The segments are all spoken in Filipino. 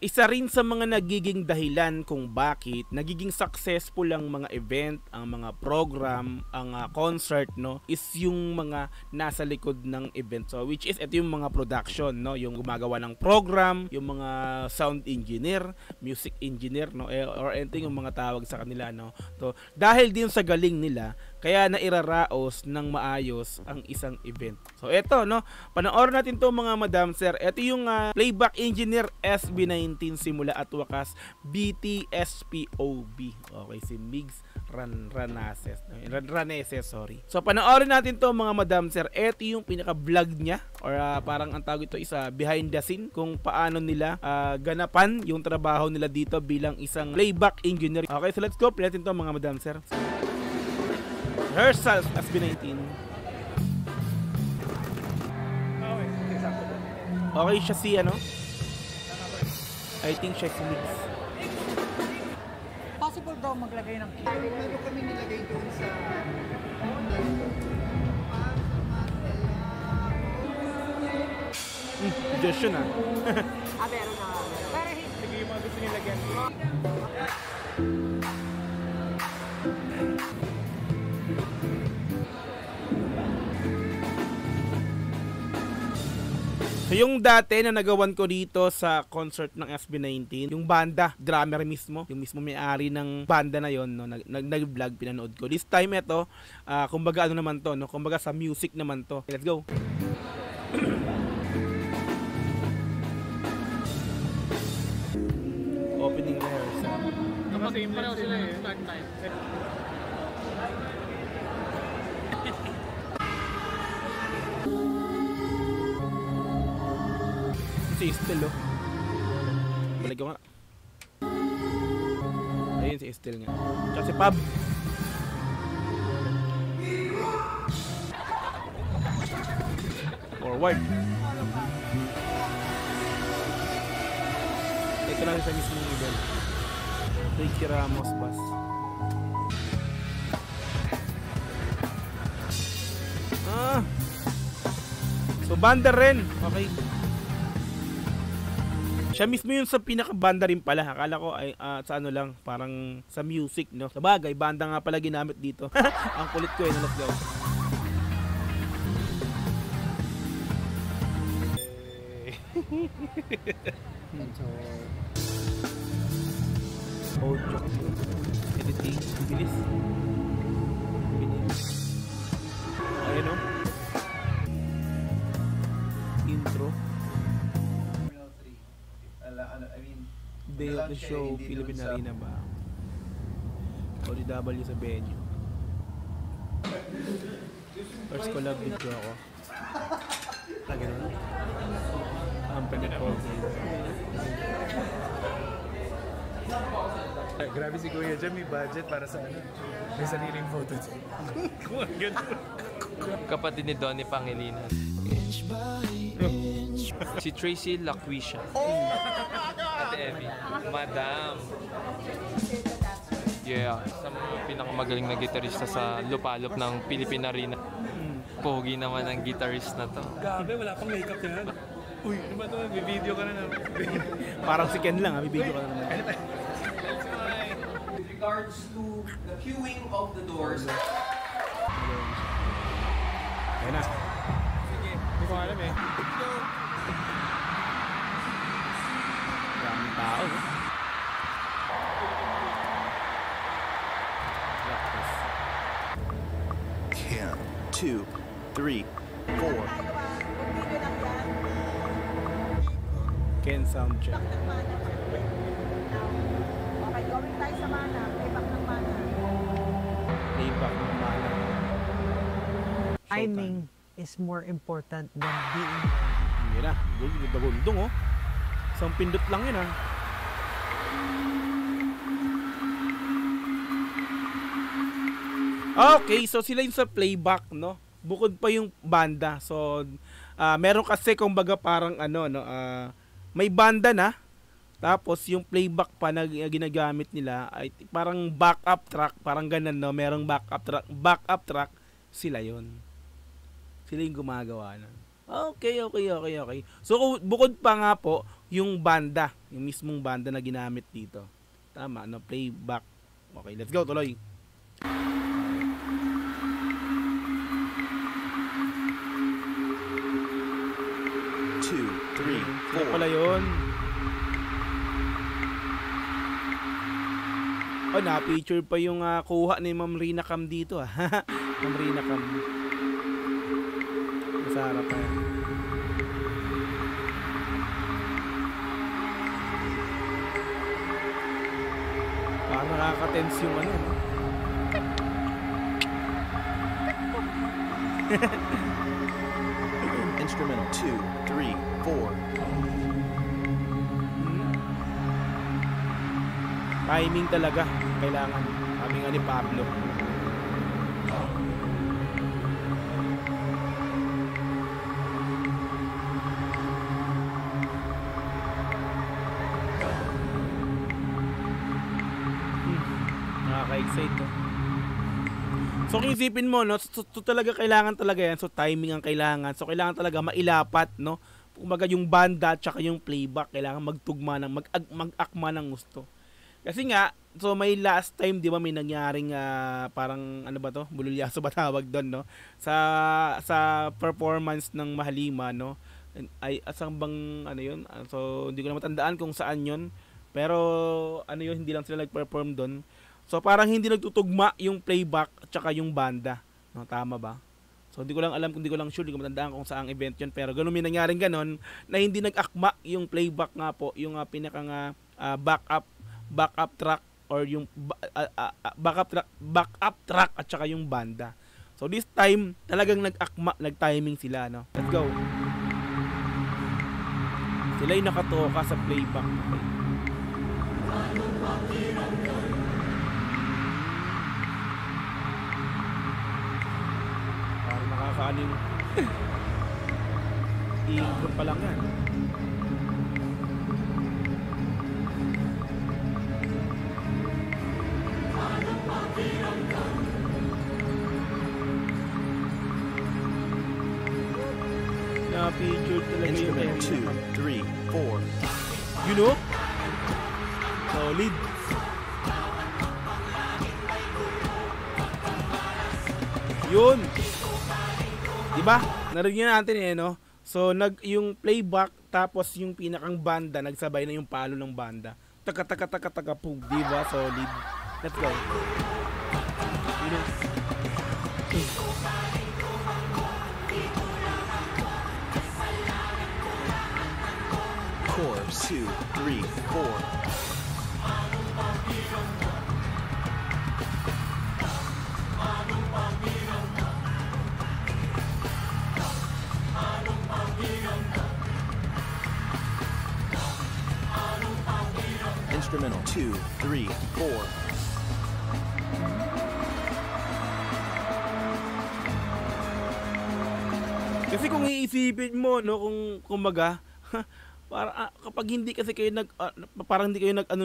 Isa rin sa mga nagiging dahilan kung bakit nagiging successful ang mga event, ang mga program, ang concert, no, is yung mga nasa likod ng event. So which is ito yung mga production, no, yung gumagawa ng program, yung mga sound engineer, music engineer, no, or anything yung mga tawag sa kanila, no. So dahil din sa galing nila, kaya nairaraos ng maayos ang isang event. So eto, no, panoorin natin to mga madam sir. Ito yung playback engineer SB19 simula at wakas BTSPOB. Okay, si Migs Raneses, sorry. So panoorin natin to mga madam sir. Ito yung pinaka-vlog niya, or parang ang tawag ito isa behind the scene kung paano nila ganapan yung trabaho nila dito bilang isang playback engineer. Okay, so let's go. Play natin to mga madam sir. Rehearsal SB19. Okay siya si ano? I think siya si Migs. Possible daw maglagay ng key. Meron kami nilagay doon sa... Diyos yun meron na. Pero sige yung mga gusto nilagyan. So yung dati na nagawan ko dito sa concert ng SB19, yung banda, drummer mismo, yung mismo may-ari ng banda na yon, no, nag-vlog, pinanood ko. This time ito, kumbaga ano naman to, no, kumbaga sa music naman to. Let's go. Opening rehearsal. Same pareho sila eh, start time. Si Estel, oh. Balik ko nga. Ayun si Estel nga. Tsaka si Pab. Forward. Ito lang sa mismong event. Ricky Ramos Bas. So banda rin. Okay. Siya mismo yung sa pinaka-banda rin pala. Akala ko ay sa ano lang, parang sa music, no? Sa bagay, banda nga pala ginamit dito. Ang kulit ko eh, no? Let's go. Audio. Editing. Bilis. Ayun, no? Intro. Day of the show, Philippine Arena ba? ODW sa venue. First collab video ako. Ganun. Ang pinag-post. Grabe si Kuya dyan, may budget para sa ano. May sariling photo dyan. Kapatid ni Donnie Pangilinan. Si Tracy Laquisha. Ate Evie. Madam. Yeah, sa mga pinakamagaling na gitarista sa lupalop ng Philippine Arena. Pogi naman ang guitarist na to. Gabi, wala pang makeup yan. Uy, ano ba ito? May video ka na naman. Parang si Ken lang, may video ka na naman. With regards to the queuing of the doors. Ayan na. Sige, hindi ko alam eh. Maraming tao. Count 2, 3, 4. Ken sound check. Okay, going tayo sa mana. Playback ng mana. Playback ng mana. Timing is more important than being. Yan na. Gundong oh. Isang pindot lang yun ah. Okay, so sila yung sa playback, no? Bukod pa yung banda. So, meron kasi kumbaga parang ano, no? May banda na. Tapos yung playback pa na ginagamit nila ay parang backup track, parang ganun, no? Merong backup track, sila yon. Sila yung gumagawa na. Okay. So bukod pa nga po yung banda, yung mismong banda na ginamit dito. Tama, no? Playback. Okay, let's go, tuloy. Two, three, Sila four. pala yun. Oh, na-feature pa yung kuha ni Ma'am Rina Cam dito Ma'am Rina Cam. Masarap pa yan. Parang nakaka-tense yung ano, no? Instrumental two, three, four. Timing talaga kailangan. Sabi nga ni Pablo. Nakaka-excite, no? So kung isipin mo, no, so talaga kailangan talaga yan. So timing ang kailangan. So kailangan talaga mailapat, no? Kumbaga yung banda at saka yung playback kailangan magtugma ng mag-akma ng gusto. Kasi nga, so may last time, 'di ba, may nangyaring parang ano ba 'to? Bululyaso ba tawag doon, no? Sa performance ng Mahalima, no? Ay asang bang ano 'yun? So hindi ko na matandaan kung saan 'yun. Pero ano 'yun, hindi lang sila nag-perform doon. So parang hindi nagtutugma yung playback at saka yung banda, no? Tama ba? So hindi ko lang alam, hindi ko lang sure, hindi ko matandaan kung saang event 'yun, pero ganoon may nangyaring ganon na hindi nag-akma yung playback nga po, yung pinakang backup track or yung backup track at saka yung banda. So this time talagang nag-akma, nag-timing sila, no. Let's go. Sila yung nakatoka sa playback. Parang nakakaano yung i-intro pa lang yan. Na-featured talaga yung Instrument two, three, four. you know? Solid. Yun. Diba? Narinig natin no? So, yung playback tapos yung pinakang banda, nagsabay na yung palo ng banda. Taka pum. Diba? Solid. Let's go. You know? 2, 3, 4. Instrumental 2, 3, 4. Kasi kung iisipin mo, no, kung kumaga, para kapag hindi kasi kayo parang hindi kayo talaga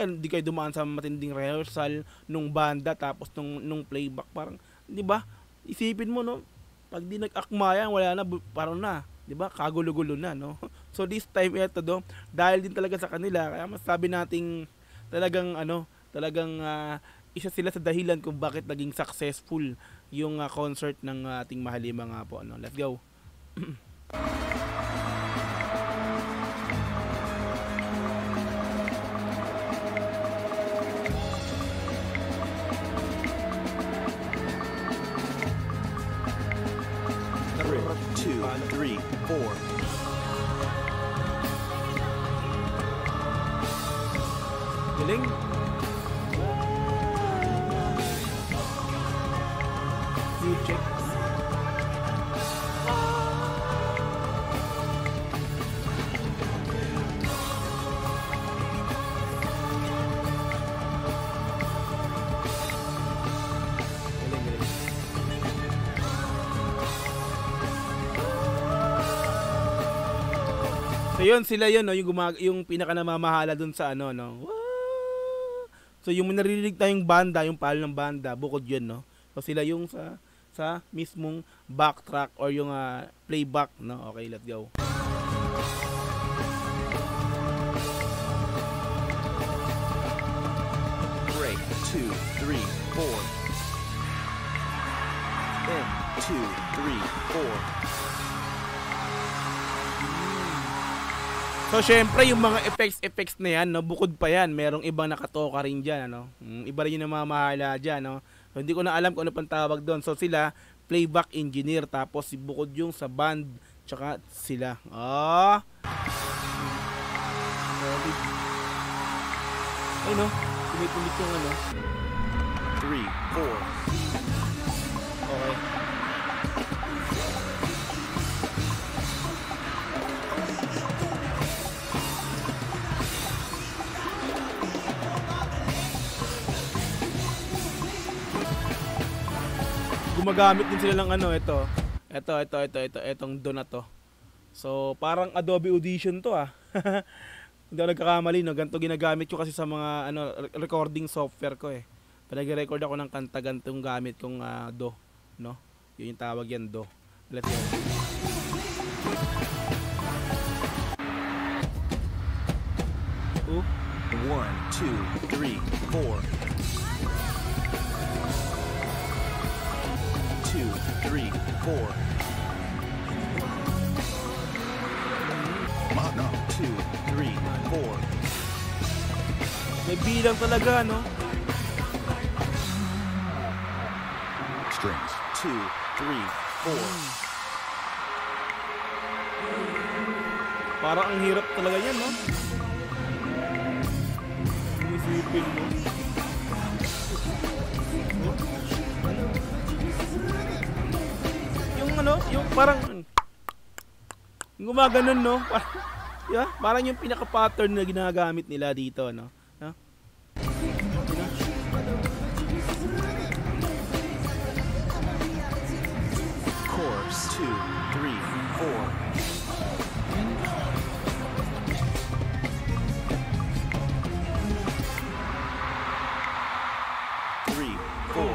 hindi kayo dumaan sa matinding rehearsal nung banda tapos nung playback, parang 'di ba? Isipin mo, no, pag di nag-akma yan, wala na, parang na, 'di ba? Kagulo-gulo na, no. So this time ito dahil din talaga sa kanila, kaya masasabi nating talagang isa sila sa dahilan kung bakit naging successful yung concert ng ating Mahalima nga po, no. Let's go. Number 2, 3, 4. Galing. You check. So yun, sila yun, no, yung pinaka namamahala dun sa ano, no. So yung naririnig tayong banda, yung palo ng banda, bukod yun, no. So sila yung sa sa mismong backtrack or yung playback, no? Okay, let's go. Break 2, 3, 4. Then 2, 3, 4. So, syempre, yung mga effects na yan, no, bukod pa yan, merong ibang nakatoka rin dyan, ano? Iba rin yung namamahala dyan, no? So, hindi ko na alam kung ano pang tawag doon. So, sila, playback engineer, tapos bukod yung sa band, tsaka sila. Ay, no? Tumitumit yung ano. 3, 4. Okay. Gumagamit din sila ng ano, itong do na to. So, parang Adobe Audition to Hindi ako nagkakamali, no? Ganito ginagamit ko kasi sa mga recording software ko eh. Pag nag-record ako ng kanta, ganitong gamit kong do, no? Yun yung tawag yan, do. Let's go. Ooh. 1, 2, 3, 4. 2, 3, 4. Mana. 2, 3, 4. May bilang talaga, no? Strings. 2, 3, 4. Parang ang hirap talaga yan, no? Inisipin mo. Yung parang yung gumaganon, no? Yeah, parang yung pinaka-pattern na ginagamit nila dito, no? Chorus 2, 3, 4. 3, 4.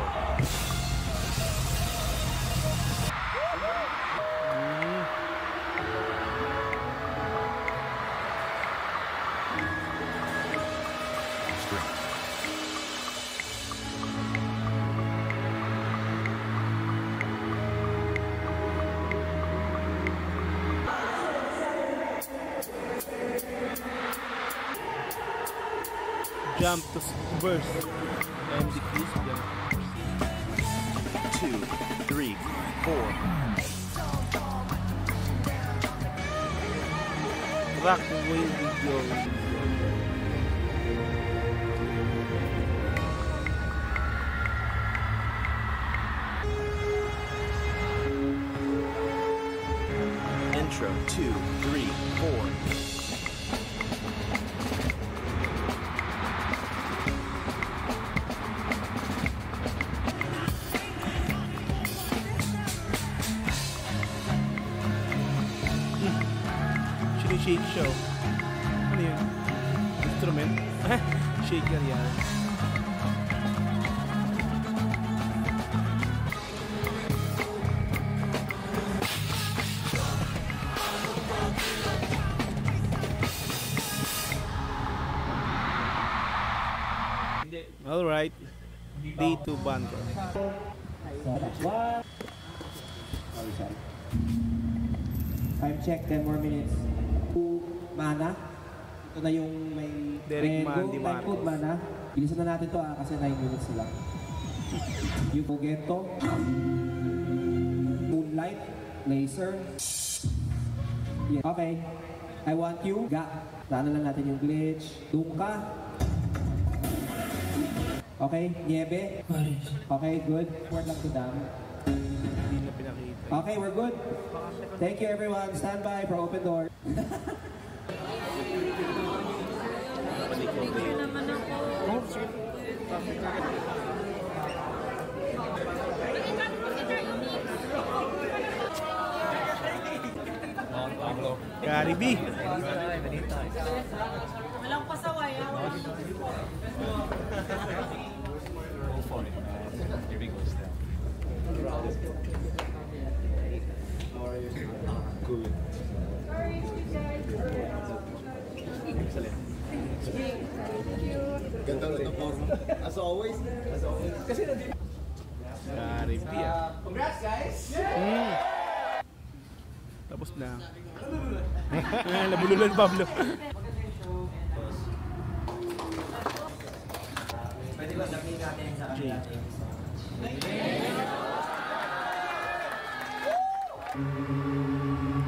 Jump to verse and decrease them. 2, 3, 4. Rock wave video. Intro 2, 3, 4. Shake show. Ano yun? Instrument? Shaker yan. Alright. Day 2 band. Time check, 10 more minutes. Mana. Ito na yung may Derek Mandy time code Mana. Bilisan na natin to kasi 9 minutes sila. Yugogento. Moonlight. Laser. Yeah. Okay. I want you. Ga. Daanan lang natin yung glitch. Dungka. Okay. Niebe. Okay, good. Word lang to dam. Hindi na pinakita. Okay, we're good. Thank you everyone. Stand by for open door. Gary B. Walang pasaway. Ganda ulit ang forma. As always. Kasi nandito. Congrats, guys! Tapos na. Labululan Pablo. Pwede ba sabihin natin sa kanila natin?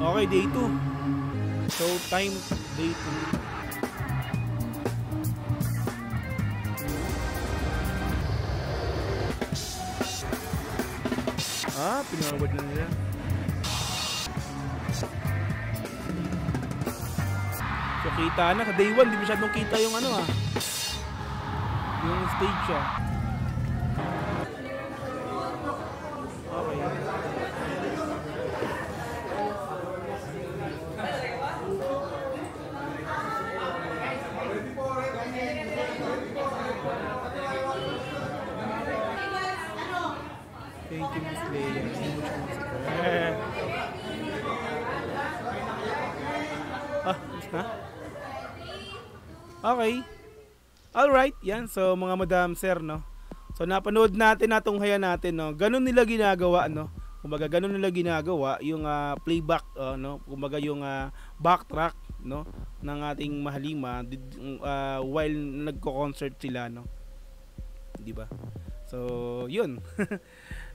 Okay, day 2. So, time day 2. Pinawad na nila. So, kita na. Sa day 1, di masyadong kita yung ano yung stage siya. Okay. Thank you, Miss Leia. Ha? Okay. Alright, yan. So, mga madam, sir, no? So, napanood natin, natunghayan natin, no? Ganun nila ginagawa, no? Kumbaga, ganun nila ginagawa yung playback, no? Kumbaga, yung backtrack, no? Ng ating Mahalima while nagko-concert sila, no? Di ba? So, yun.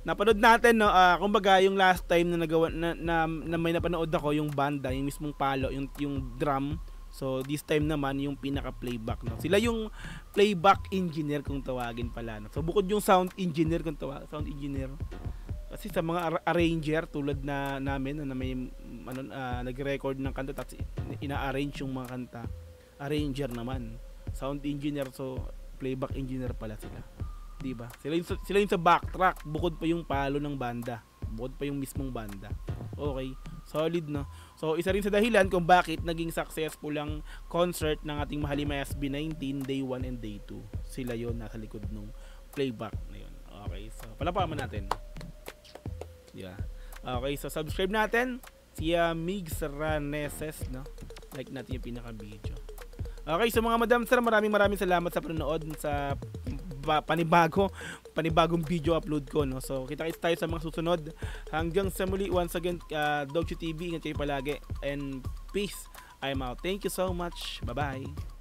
Napanood natin, no? Kumbaga, yung last time na nagawa na may napanood ako, yung banda, yung mismong palo, yung drum. So, this time naman, yung pinaka-playback, no? Sila yung playback engineer kung tawagin pala, no? So, bukod yung sound engineer kung tawagin, sound engineer. Kasi sa mga arranger tulad na namin na may nag-record ng kanta tapos ina-arrange yung mga kanta. Arranger naman. Sound engineer, so playback engineer pala sila. 'Di ba? Sila yung sa backtrack, bukod pa yung palo ng banda. Bukod pa yung mismong banda. Okay, solid, no? So, isa rin sa dahilan kung bakit naging successful ang concert ng ating Mahalima SB19 Day 1 and Day 2. Sila yon nasa likod ng playback na yun. Okay, so palapaman natin. Yeah. Okay, so subscribe natin si Migs Raneses, no? Like natin yung pinaka-video. Okay, so mga madam sir, maraming salamat sa panonood sa panibagong video upload ko, no? So kita-kits tayo sa mga susunod. Hanggang sa muli, once again, Dogchu TV, ingat kayo palagi and peace. I'm out. Thank you so much. Bye-bye.